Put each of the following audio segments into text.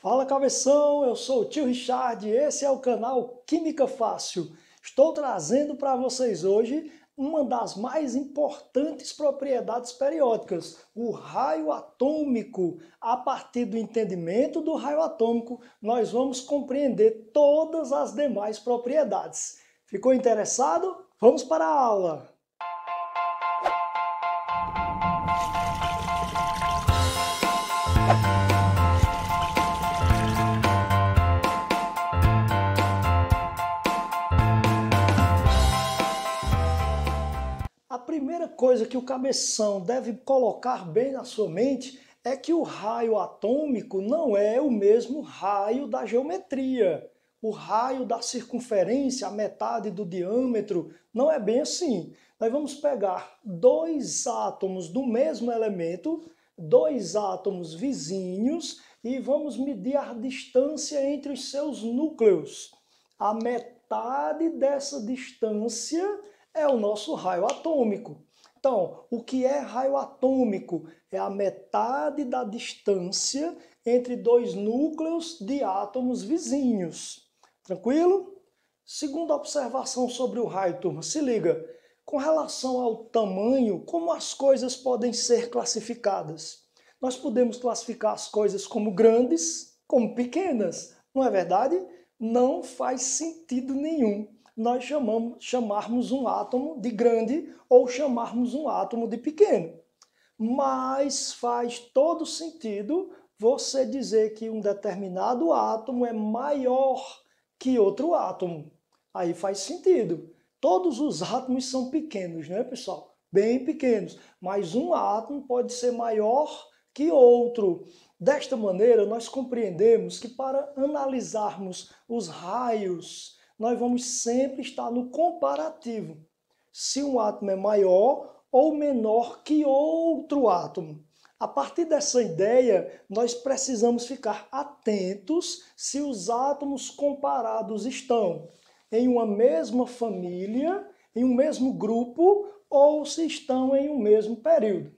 Fala cabeção, eu sou o tio Richard e esse é o canal Química Fácil. Estou trazendo para vocês hoje uma das mais importantes propriedades periódicas, o raio atômico. A partir do entendimento do raio atômico, nós vamos compreender todas as demais propriedades. Ficou interessado? Vamos para a aula! A primeira coisa que o cabeção deve colocar bem na sua mente é que o raio atômico não é o mesmo raio da geometria. O raio da circunferência, a metade do diâmetro, não é bem assim. Nós vamos pegar dois átomos do mesmo elemento, dois átomos vizinhos, e vamos medir a distância entre os seus núcleos. A metade dessa distância é o nosso raio atômico. Então, o que é raio atômico? É a metade da distância entre dois núcleos de átomos vizinhos. Tranquilo? Segunda observação sobre o raio, turma, se liga. Com relação ao tamanho, como as coisas podem ser classificadas? Nós podemos classificar as coisas como grandes, como pequenas, não é verdade? Não faz sentido nenhum nós chamarmos um átomo de grande ou chamarmos um átomo de pequeno. Mas faz todo sentido você dizer que um determinado átomo é maior que outro átomo. Aí faz sentido. Todos os átomos são pequenos, né, pessoal? Bem pequenos. Mas um átomo pode ser maior que outro. Desta maneira, nós compreendemos que para analisarmos os raios, nós vamos sempre estar no comparativo. Se um átomo é maior ou menor que outro átomo. A partir dessa ideia, nós precisamos ficar atentos se os átomos comparados estão em uma mesma família, em um mesmo grupo, ou se estão em um mesmo período.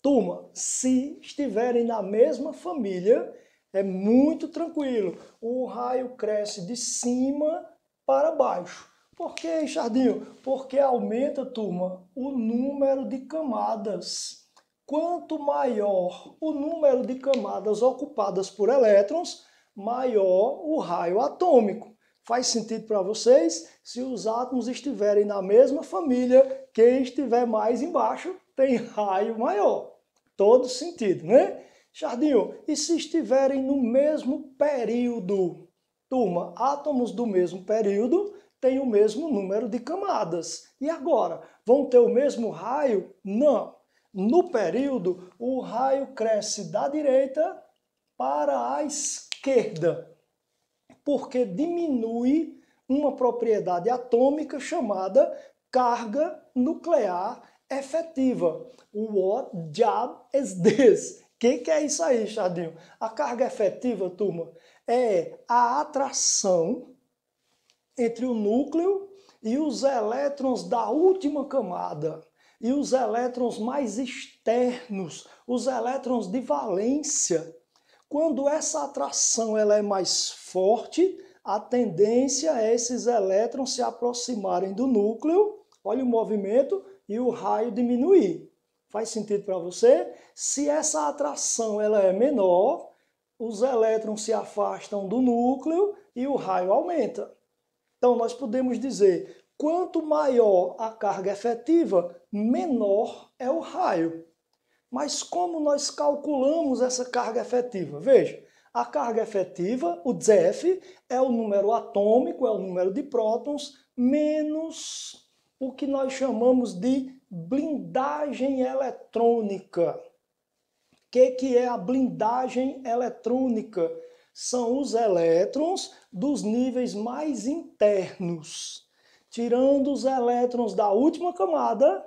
Turma, se estiverem na mesma família, é muito tranquilo. O raio cresce de cima para baixo. Por que, Richardinho? Porque aumenta, turma, o número de camadas. Quanto maior o número de camadas ocupadas por elétrons, maior o raio atômico. Faz sentido para vocês? Se os átomos estiverem na mesma família, quem estiver mais embaixo tem raio maior. Todo sentido, né? Richardinho, e se estiverem no mesmo período? Turma, átomos do mesmo período têm o mesmo número de camadas. E agora, vão ter o mesmo raio? Não. No período, o raio cresce da direita para a esquerda, porque diminui uma propriedade atômica chamada carga nuclear efetiva. What job is this? O que é isso aí, Richardinho? A carga efetiva, turma, é a atração entre o núcleo e os elétrons da última camada. E os elétrons mais externos, os elétrons de valência. Quando essa atração ela é mais forte, a tendência é esses elétrons se aproximarem do núcleo, olha o movimento, e o raio diminuir. Faz sentido para você? Se essa atração ela é menor, os elétrons se afastam do núcleo e o raio aumenta. Então nós podemos dizer, quanto maior a carga efetiva, menor é o raio. Mas como nós calculamos essa carga efetiva? Veja, a carga efetiva, o ZF, é o número atômico, é o número de prótons, menos o que nós chamamos de blindagem eletrônica. O que é a blindagem eletrônica? São os elétrons dos níveis mais internos. Tirando os elétrons da última camada,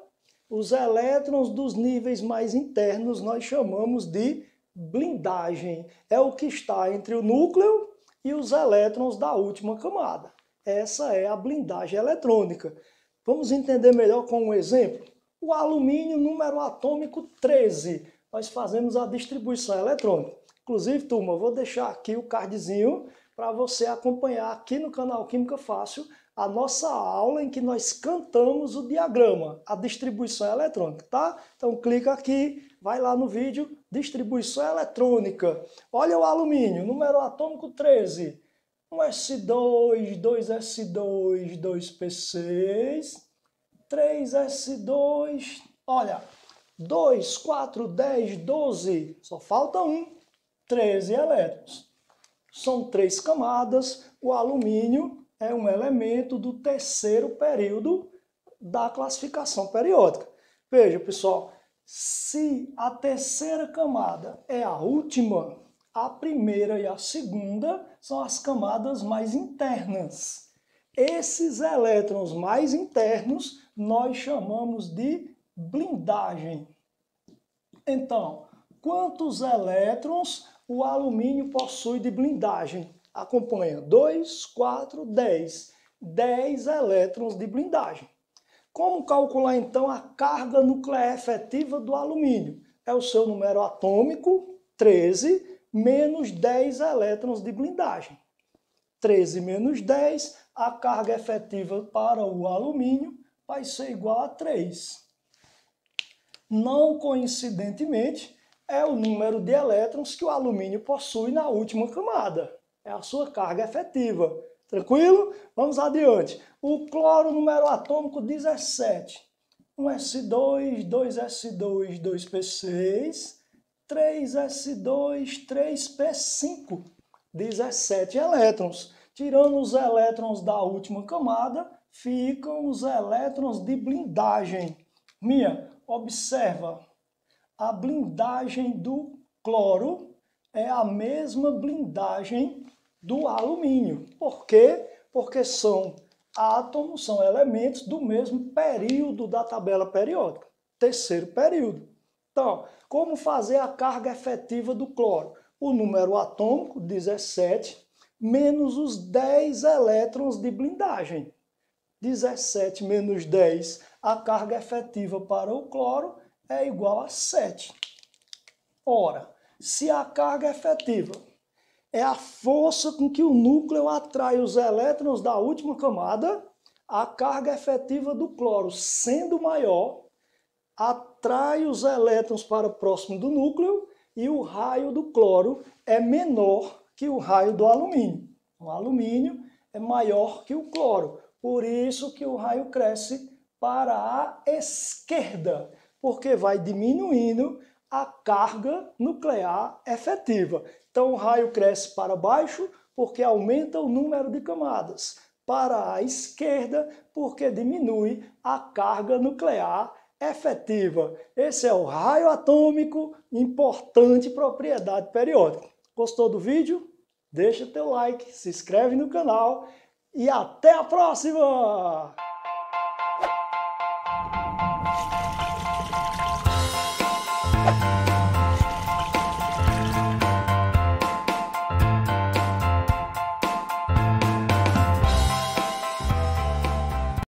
os elétrons dos níveis mais internos nós chamamos de blindagem. É o que está entre o núcleo e os elétrons da última camada. Essa é a blindagem eletrônica. Vamos entender melhor com um exemplo? O alumínio, número atômico 13. Nós fazemos a distribuição eletrônica. Inclusive, turma, eu vou deixar aqui o cardzinho para você acompanhar aqui no canal Química Fácil a nossa aula em que nós cantamos o diagrama, a distribuição eletrônica, tá? Então clica aqui, vai lá no vídeo, distribuição eletrônica. Olha o alumínio, número atômico 13. 1s2, 2s2, 2p6, 3s2, olha, 2, 4, 10, 12, só falta 13 elétrons. São 3 camadas, o alumínio é um elemento do terceiro período da classificação periódica. Veja, pessoal, se a terceira camada é a última, a primeira e a segunda são as camadas mais internas. Esses elétrons mais internos nós chamamos de blindagem. Então, quantos elétrons o alumínio possui de blindagem? Acompanha, 2, 4, 10. 10 elétrons de blindagem. Como calcular então a carga nuclear efetiva do alumínio? É o seu número atômico, 13, menos 10 elétrons de blindagem. 13 menos 10, a carga efetiva para o alumínio vai ser igual a 3. Não coincidentemente, é o número de elétrons que o alumínio possui na última camada. É a sua carga efetiva. Tranquilo? Vamos adiante. O cloro, número atômico 17. 1s2, 2s2, 2p6, 3s2, 3p5. 17 elétrons. Tirando os elétrons da última camada, ficam os elétrons de blindagem. Observa, a blindagem do cloro é a mesma blindagem do alumínio. Por quê? Porque são átomos, são elementos do mesmo período da tabela periódica, terceiro período. Então, como fazer a carga efetiva do cloro? O número atômico, 17, menos os 10 elétrons de blindagem. 17 menos 10, a carga efetiva para o cloro é igual a 7. Ora, se a carga efetiva é a força com que o núcleo atrai os elétrons da última camada, a carga efetiva do cloro, sendo maior, atrai os elétrons para próximo do núcleo e o raio do cloro é menor que o raio do alumínio. O alumínio é maior que o cloro, por isso que o raio cresce para a esquerda, porque vai diminuindo a carga nuclear efetiva. Então o raio cresce para baixo porque aumenta o número de camadas, para a esquerda porque diminui a carga nuclear efetiva. Esse é o raio atômico, importante propriedade periódica. Gostou do vídeo? Deixa teu like, se inscreve no canal e até a próxima!